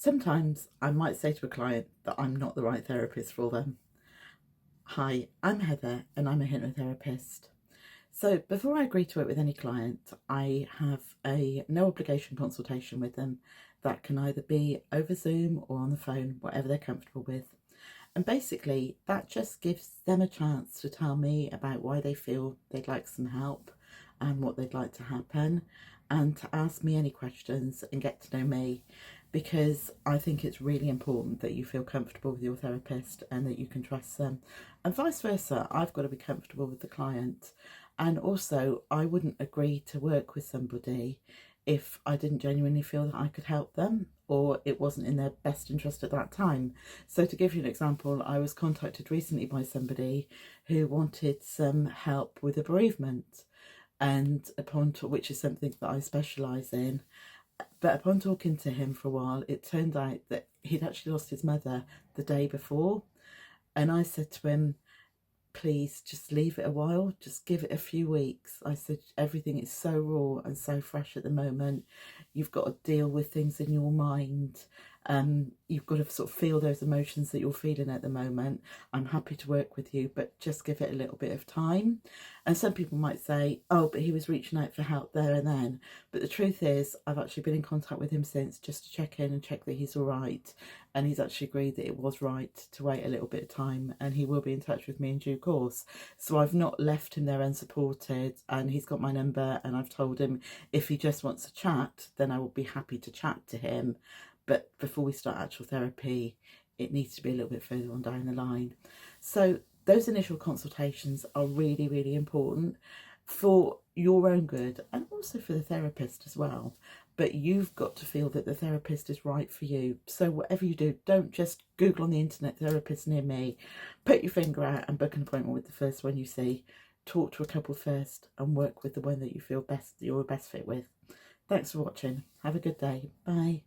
Sometimes I might say to a client that I'm not the right therapist for them. Hi, I'm Heather and I'm a hypnotherapist. So before I agree to work with any client, I have a no obligation consultation with them that can either be over Zoom or on the phone, whatever they're comfortable with. And basically that just gives them a chance to tell me about why they feel they'd like some help and what they'd like to happen, and to ask me any questions and get to know me, because I think it's really important that you feel comfortable with your therapist and that you can trust them, and vice versa. I've got to be comfortable with the client, and also I wouldn't agree to work with somebody if I didn't genuinely feel that I could help them or it wasn't in their best interest at that time. So to give you an example, I was contacted recently by somebody who wanted some help with a bereavement, and which is something that I specialise in. But upon talking to him for a while, it turned out that he'd actually lost his mother the day before. And I said to him, please just leave it a while, just give it a few weeks. I said, everything is so raw and so fresh at the moment. You've got to deal with things in your mind. You've got to sort of feel those emotions that you're feeling at the moment. I'm happy to work with you, but just give it a little bit of time. And some people might say, oh, but he was reaching out for help there and then. But the truth is, I've actually been in contact with him since, just to check in and check that he's all right. And he's actually agreed that it was right to wait a little bit of time, and he will be in touch with me in due course. So I've not left him there unsupported, and he's got my number, and I've told him if he just wants to chat, then I will be happy to chat to him. But before we start actual therapy, it needs to be a little bit further on down the line. So those initial consultations are really, really important for your own good and also for the therapist as well. But you've got to feel that the therapist is right for you. So whatever you do, don't just Google on the internet therapist near me. Put your finger out and book an appointment with the first one you see. Talk to a couple first and work with the one that you feel best, you're best fit with. Thanks for watching. Have a good day. Bye.